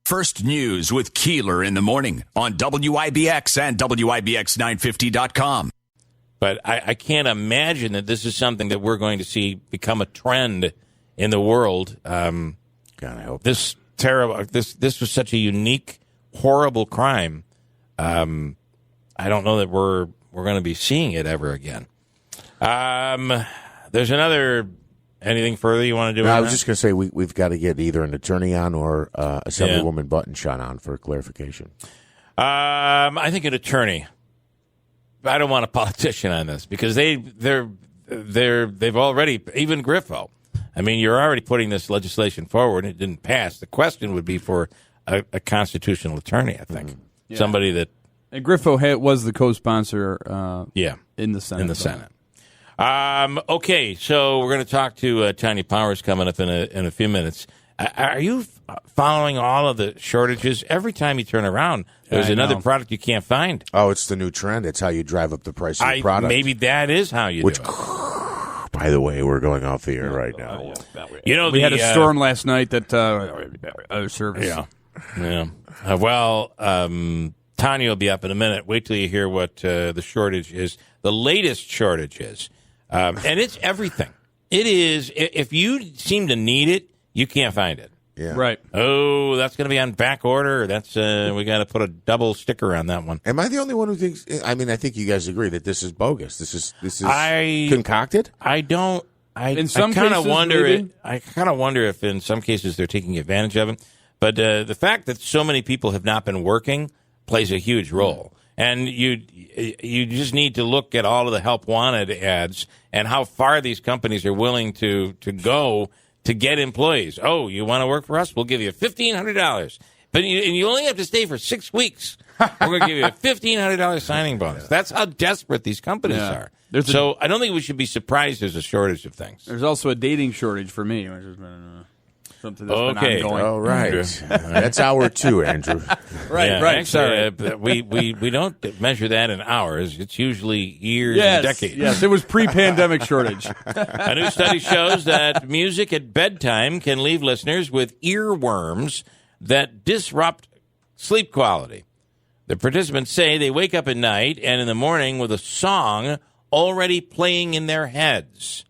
First News with Keeler in the morning on WIBX and WIBX950.com. But I can't imagine that this is something that we're going to see become a trend in the world. God, I hope this terrible. This was such a unique, horrible crime. I don't know that we're going to be seeing it ever again. There's another. Anything further you want to do? No, I was just going to say we've got to get either an attorney on or Assemblywoman Buttonshot on for clarification. I think an attorney. I don't want a politician on this because they've already, even Griffo. I mean, you're already putting this legislation forward and it didn't pass. The question would be for a constitutional attorney, I think. Yeah. Somebody that. And Griffo was the co-sponsor in the Senate. Okay, so we're going to talk to Tanya Powers coming up in a few minutes. Are you following all of the shortages? Every time you turn around, there's another product you can't find. Oh, it's the new trend. It's how you drive up the price of the product. Maybe that is how you do it. By the way, we're going off the air right now. You know, we had a storm last night that service. Yeah. Tanya will be up in a minute. Wait till you hear what the shortage is. The latest shortage is. And it's everything. It is. If you seem to need it, you can't find it. Yeah. Right. Oh, that's going to be on back order. That's we got to put a double sticker on that one. Am I the only one who thinks? I mean, I think you guys agree that this is bogus. This is concocted. I don't. In some kind cases, of wonder. maybe? I kind of wonder if in some cases they're taking advantage of it. But the fact that so many people have not been working plays a huge role. And you just need to look at all of the help wanted ads and how far these companies are willing to go to get employees. Oh, you want to work for us? We'll give you $1,500. But you only have to stay for 6 weeks. We're going to give you a $1,500 signing bonus. That's how desperate these companies are. So I don't think we should be surprised there's a shortage of things. There's also a dating shortage for me, which has been something that's been ongoing. Oh, right. That's hour 2, Andrew. Right. Actually, we don't measure that in hours. It's usually years and decades. Yes, it was pre-pandemic shortage. A new study shows that music at bedtime can leave listeners with earworms that disrupt sleep quality. The participants say they wake up at night and in the morning with a song already playing in their heads.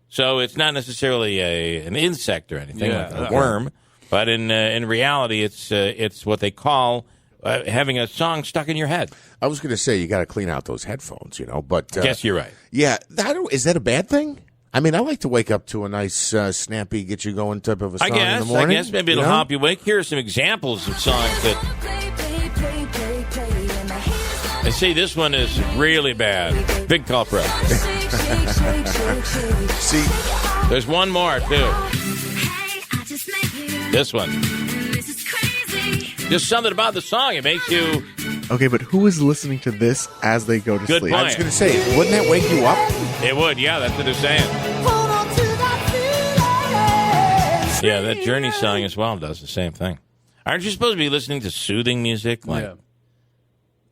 So it's not necessarily an insect or anything like a worm, but in reality, it's what they call having a song stuck in your head. I was going to say you got to clean out those headphones, but I guess you're right. Yeah, is that a bad thing? I mean, I like to wake up to a nice, snappy, get you going type of a song in the morning. I guess maybe it'll help you wake. Here are some examples of songs that. They say this one is really bad. Big culprit. See, there's one more too. This one. Just something about the song. It makes you. Okay, but who is listening to this as they go to Good sleep? point. I was going to say, wouldn't that wake you up? It would, yeah. That's what they're saying. Yeah, that Journey song as well does the same thing. Aren't you supposed to be listening to soothing music, like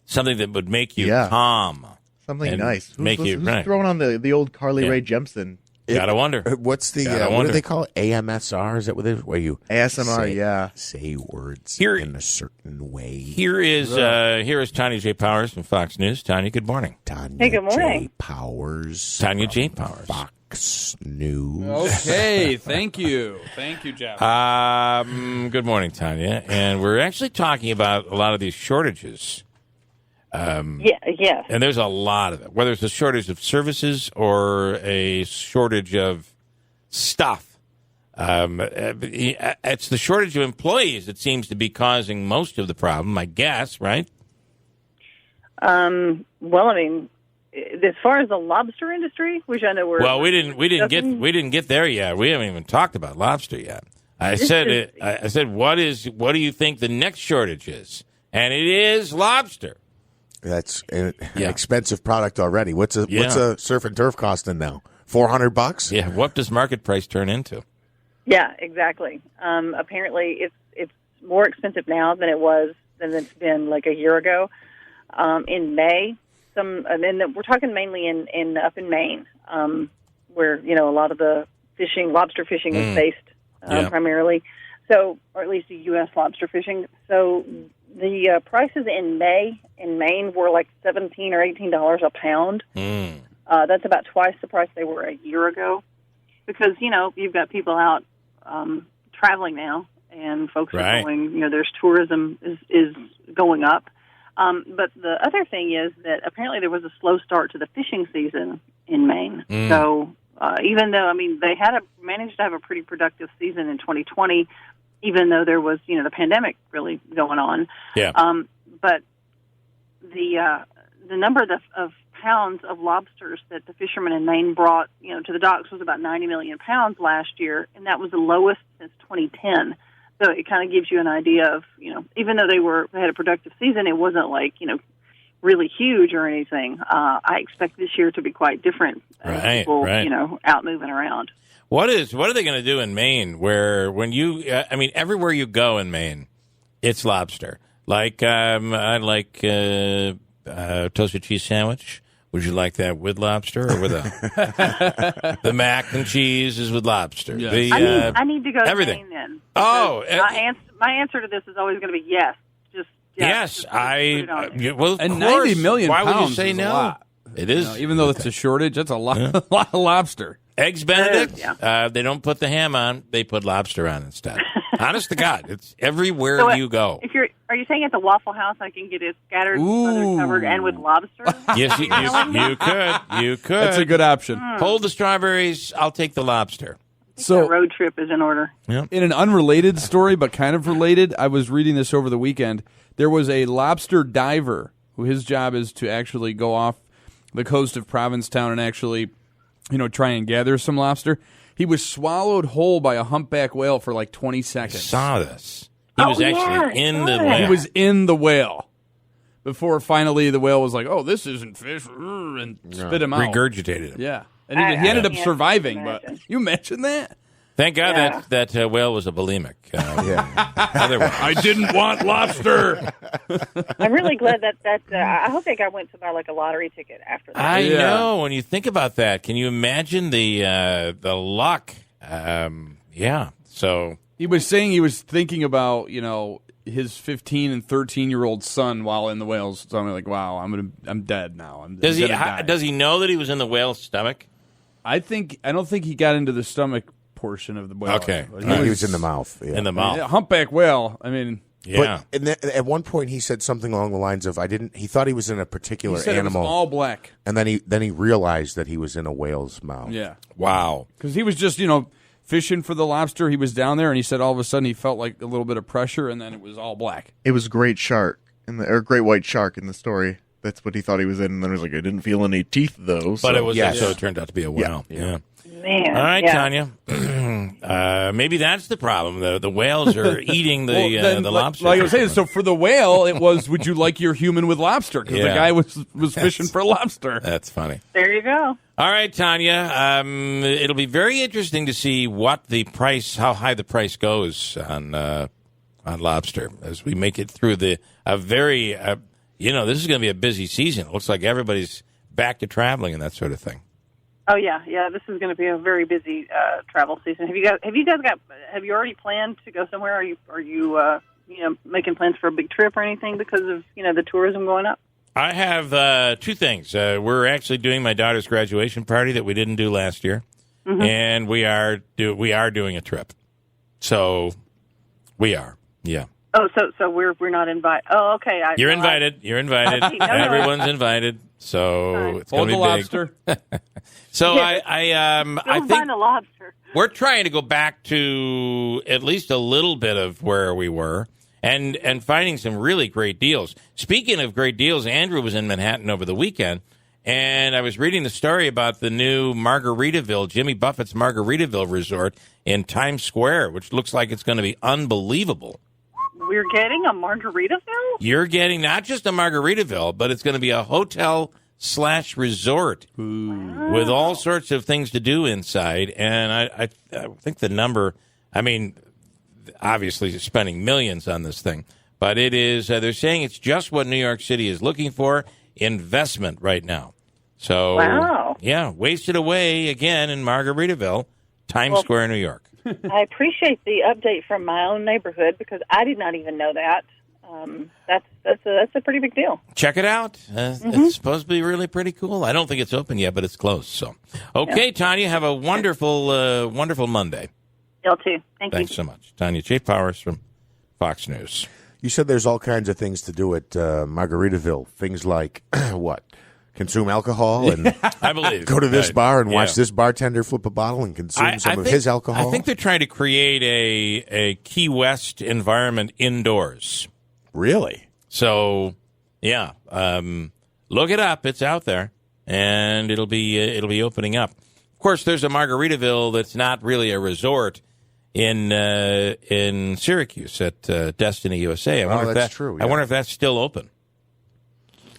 something that would make you calm? Something nice. Make who's throwing on the old Carly Rae Jepsen? Gotta wonder. What's the what do they call it? AMSR? Is that what it is? Where you ASMR? say words in a certain way. Here is Tanya J. Powers from Fox News. Tanya, good morning. Tanya good morning. J. Powers. Tanya J. Powers. Fox News. Okay, thank you, Jeff. Good morning, Tanya. And we're actually talking about a lot of these shortages. Yes. And there's a lot of it, whether it's a shortage of services or a shortage of stuff. It's the shortage of employees that seems to be causing most of the problem, I guess, right? Well, I mean, as far as the lobster industry, which I know we didn't get there yet. We haven't even taltalked about lobster yet. I said, what do you think the next shortage is? And it is lobster. That's an expensive product already. What's a surf and turf costing now? $400? Yeah. What does market price turn into? Yeah, exactly. Apparently, it's more expensive now than it's been like a year ago. In May, and we're talking mainly up in Maine, where a lot of the lobster fishing is based primarily. So, or at least the U.S. lobster fishing. So the prices in May in Maine were like $17 or $18 a pound. That's about twice the price they were a year ago. Because, you've got people out traveling now, and folks are going, there's tourism is going up. But the other thing is that apparently there was a slow start to the fishing season in Maine. So even though, they managed to have a pretty productive season in 2020, even though there was, the pandemic really going on. Yeah. But the number of pounds of lobsters that the fishermen in Maine brought, to the docks was about 90 million pounds last year, and that was the lowest since 2010. So it kind of gives you an idea of, even though they had a productive season, it wasn't like, really huge or anything. I expect this year to be quite different. People, out moving around. What are they going to do in Maine where when you, everywhere you go in Maine, it's lobster. Like, I like toasted cheese sandwich. Would you like that with lobster or without? The mac and cheese is with lobster. Yeah. I need to go everything. to Maine then. Oh. My answer to this is always going to be yes. Yes. Well, of and course. 90 million Why pounds would you say no? A lot. It is. Even though it's a shortage, that's a lot, a lot of lobster. Eggs Benedict, they don't put the ham on; they put lobster on instead. Honest to God, it's everywhere you go. Are you saying at the Waffle House I can get it scattered, covered, and with lobster? Yes, you could. You could. That's a good option. Hold the strawberries. I'll take the lobster. So a road trip is in order. Yeah. In an unrelated story, but kind of related, I was reading this over the weekend. There was a lobster diver who his job is to actually go off the coast of Provincetown and actually, try and gather some lobster. He was swallowed whole by a humpback whale for like 20 seconds. I saw this. He was actually in the whale. He was in the whale. Before finally the whale was like, oh, this isn't fish, and spit him out. Regurgitated him. Yeah. And he ended up surviving, but you imagine that? Thank God that whale was a bulimic. Otherwise. I didn't want lobster. I'm really glad that I hope that guy went to buy like a lottery ticket after that. I know. When you think about that, can you imagine the luck? So he was saying he was thinking about his 15 and 13-year-old son while in the whale's stomach. Like, wow, I'm dead now. Does he know that he was in the whale's stomach? I don't think he got into the stomach portion of the whale. Okay. He was in the mouth. Yeah. In the mouth. Humpback whale. Yeah. But at one point he said something along the lines of he thought he was in a particular he said animal. It was all black. And then he realized that he was in a whale's mouth. Yeah. Wow. Because he was just, fishing for the lobster. He was down there and he said all of a sudden he felt like a little bit of pressure and then it was all black. It was great white shark in the story. That's what he thought he was in, and then he was like, I didn't feel any teeth, though. But it was so it turned out to be a whale. Yeah. Man. All right, Tanya. Maybe that's the problem. The whales are eating the lobster. Like I was saying, so for the whale, it was, would you like your human with lobster? Because the guy was fishing for lobster. That's funny. There you go. All right, Tanya. It'll be very interesting to see how high the price goes on lobster as we make it through this is going to be a busy season. It looks like everybody's back to traveling and that sort of thing. Oh yeah. This is going to be a very busy travel season. Have you already planned to go somewhere? Are you making plans for a big trip or anything because of the tourism going up? I have two things. We're actually doing my daughter's graduation party that we didn't do last year, and we are doing a trip. So we are. Yeah. Oh, so we're not invited. Oh, okay. You're invited. You're invited. Everyone's invited. So it's going to be lobster. So I think find a lobster. We're trying to go back to at least a little bit of where we were and finding some really great deals. Speaking of great deals, Andrew was in Manhattan over the weekend, and I was reading the story about the new Jimmy Buffett's Margaritaville resort in Times Square, which looks like it's going to be unbelievable. We're getting a Margaritaville? You're getting not just a Margaritaville, but it's going to be a hotel/resort with all sorts of things to do inside. And I think the number, obviously spending millions on this thing, but it is, they're saying it's just what New York City is looking for, investment right now. So, wow. Yeah, wasted away again in Margaritaville, Times Square, New York. I appreciate the update from my own neighborhood because I did not even know that. That's a pretty big deal. Check it out. It's supposed to be really pretty cool. I don't think it's open yet, but it's close. So, okay, yeah. Tanya, have a wonderful, wonderful Monday. Y'all too. Thanks so much. Tanya J. Powers from Fox News. You said there's all kinds of things to do at Margaritaville. Things like what? Consume alcohol and I believe go to this bar and watch this bartender flip a bottle and consume some of his alcohol. I think they're trying to create a Key West environment indoors. Really? So, yeah, look it up. It's out there, and it'll be opening up. Of course, there's a Margaritaville that's not really a resort in Syracuse at Destiny USA. I wonder if that's still open.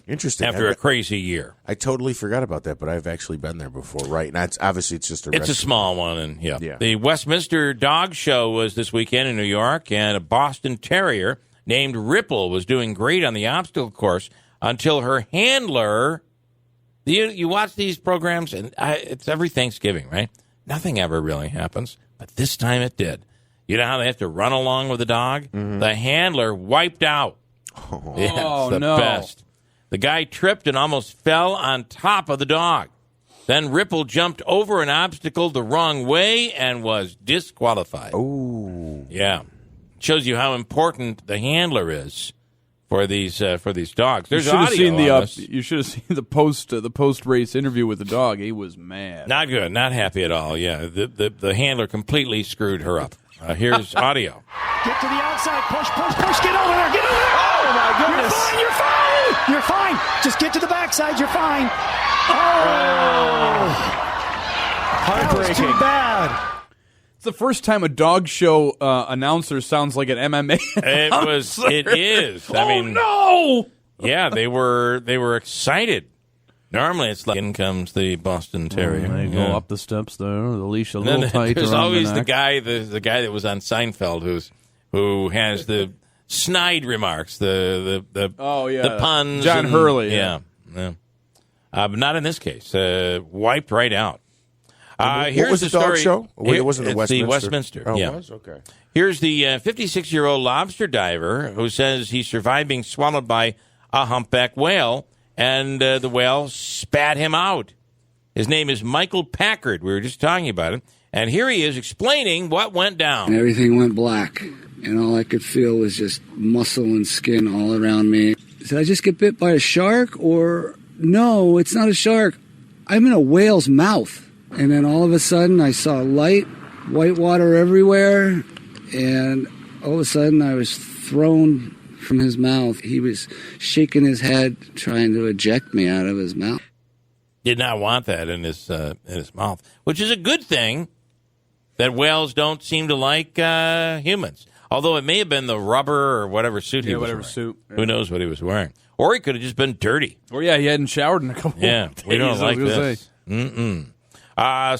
Interesting. After a crazy year. I totally forgot about that, but I've actually been there before, right? And obviously it's just a restaurant. It's a small one, and yeah. The Westminster Dog Show was this weekend in New York, and a Boston Terrier named Ripple was doing great on the obstacle course until her handler. You watch these programs, and it's every Thanksgiving, right? Nothing ever really happens, but this time it did. You know how they have to run along with the dog? Mm-hmm. The handler wiped out. Oh, yeah, it's the best. The guy tripped and almost fell on top of the dog. Then Ripple jumped over an obstacle the wrong way and was disqualified. Oh, yeah. Shows you how important the handler is for these dogs. There's audio on this. You should have seen the post race interview with the dog. He was mad. Not good. Not happy at all. Yeah, the handler completely screwed her up. Here's audio. Get to the outside. Push. Get over there. Oh my goodness. You're fine. You're fine. Just get to the backside. You're fine. Oh. Heartbreaking. That was too bad. It's the first time a dog show announcer sounds like an MMA announcer. It is. I mean, no! Yeah, they were excited. Normally, it's like, in comes the Boston Terrier. They go up the steps there, the leash a little tighter. There's always the guy that was on Seinfeld who has the snide remarks, the puns. John Hurley. Yeah. But not in this case. Wiped right out. What was the dog show? It wasn't the Westminster. The Westminster. Oh, yeah. It was? Okay. Here's the 56-year-old lobster diver who says he survived being swallowed by a humpback whale, and the whale spat him out. His name is Michael Packard. We were just talking about it. And here he is explaining what went down. And everything went black, and all I could feel was just muscle and skin all around me. Did I just get bit by a shark? Or, no, it's not a shark. I'm in a whale's mouth. And then all of a sudden I saw light, white water everywhere, and all of a sudden I was thrown from his mouth. He was shaking his head, trying to eject me out of his mouth. Did not want that in his mouth, which is a good thing that whales don't seem to like humans. Although it may have been the rubber or whatever suit he was wearing. Suit. Yeah. Who knows what he was wearing. Or he could have just been dirty. Or, he hadn't showered in a couple of days. We don't like this.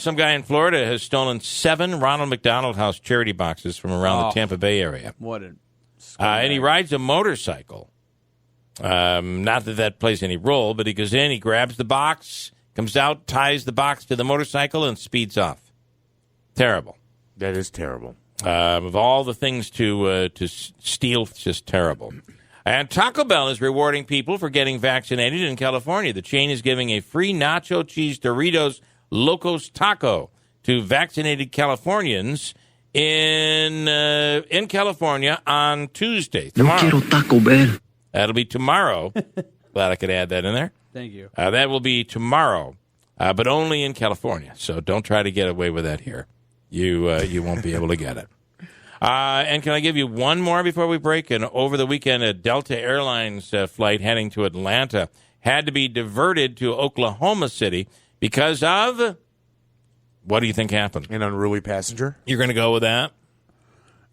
Some guy in Florida has stolen 7 Ronald McDonald House charity boxes from around the Tampa Bay area. What a and he rides a motorcycle. Not that plays any role, but he goes in, he grabs the box, comes out, ties the box to the motorcycle, and speeds off. Terrible. That is terrible. Of all the things to steal, it's just terrible. And Taco Bell is rewarding people for getting vaccinated in California. The chain is giving a free nacho cheese Doritos Locos Taco to vaccinated Californians in California on Tuesday. Tomorrow. No quiero Taco Bell. That'll be tomorrow. Glad I could add that in there. Thank you. That will be tomorrow, but only in California. So don't try to get away with that here. You won't be able to get it. And can I give you one more before we break? And over the weekend, a Delta Airlines flight heading to Atlanta had to be diverted to Oklahoma City because of, what do you think happened? An unruly passenger? You're going to go with that?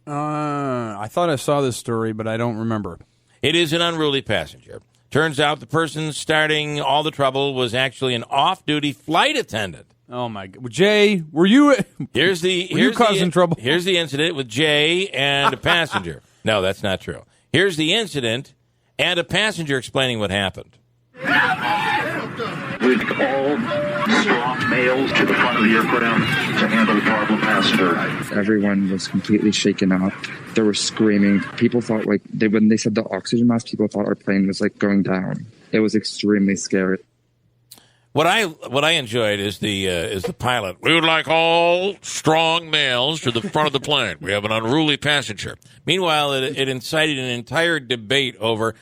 I thought I saw this story, but I don't remember. It is an unruly passenger. Turns out the person starting all the trouble was actually an off-duty flight attendant. Oh, my God. Jay, were you causing trouble? Here's the incident with Jay and a passenger. No, that's not true. Here's the incident and a passenger explaining what happened. We called strong males to the front of the airport to handle the problem passenger. Everyone was completely shaken up. They were screaming. People thought when they said the oxygen mask, people thought our plane was going down. It was extremely scary. What I enjoyed is the pilot. We would like all strong males to the front of the plane. We have an unruly passenger. Meanwhile, it incited an entire debate over.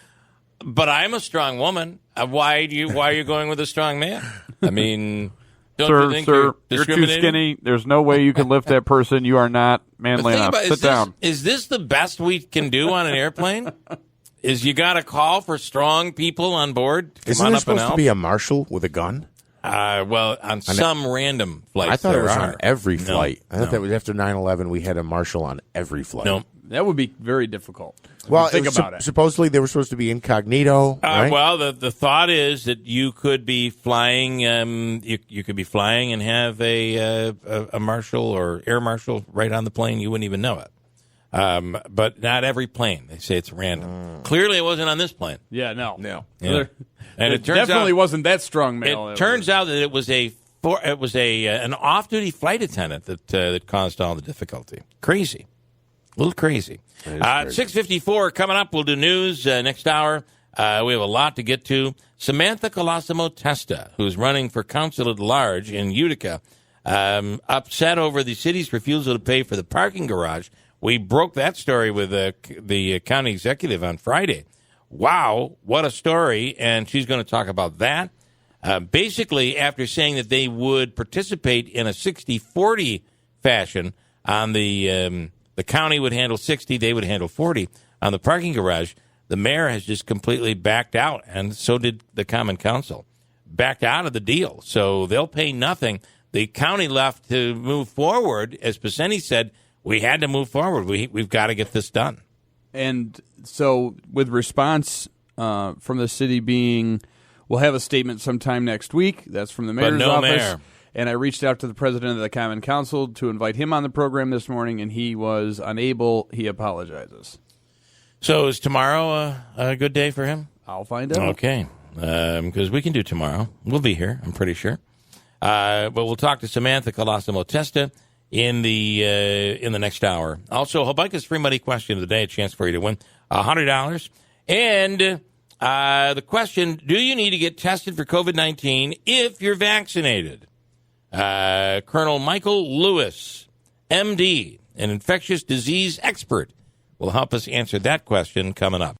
But I'm a strong woman. Why are you going with a strong man? I mean, don't you think you're too discriminating? skinny. There's no way you can lift that person. You are not manly enough. Sit down. Is this the best we can do on an airplane? Is you got to call for strong people on board? Isn't there supposed to be a marshal with a gun? Well, on some random flights. I thought it was are. on every flight. No, I thought that was after 9/11 we had a marshal on every flight. No. That would be very difficult. Well, think about it. Supposedly they were supposed to be incognito. Right? Well, the thought is that you could be flying. You could be flying and have a marshal or air marshal right on the plane. You wouldn't even know it. But not every plane. They say it's random. Clearly, it wasn't on this plane. Yeah, no. Yeah. And it turns definitely out, wasn't that strong male. It turns out that it was an off-duty flight attendant that caused all the difficulty. Crazy. A little crazy. 6:54 coming up. We'll do news next hour. We have a lot to get to. Samantha Colosimo Testa, who's running for council at large in Utica, upset over the city's refusal to pay for the parking garage. We broke that story with the county executive on Friday. Wow, what a story. And she's going to talk about that. Basically, after saying that they would participate in a 60-40 fashion on the county would handle 60, they would handle 40 on the parking garage, the mayor has just completely backed out, and so did the Common Council. Backed out of the deal, so they'll pay nothing. The county left to move forward. As Pacini said, we had to move forward. We've got to get this done. And so with response from the city being, we'll have a statement sometime next week. That's from the mayor's office. Mayor. And I reached out to the president of the Common Council to invite him on the program this morning, and he was unable. He apologizes. So is tomorrow a good day for him? I'll find out. Okay, because we can do tomorrow. We'll be here, I'm pretty sure. But we'll talk to Samantha Colosimo Testa in the next hour. Also, Habakkuk's free money question of the day, a chance for you to win $100. And the question, do you need to get tested for COVID-19 if you're vaccinated? Colonel Michael Lewis, MD, an infectious disease expert, will help us answer that question coming up.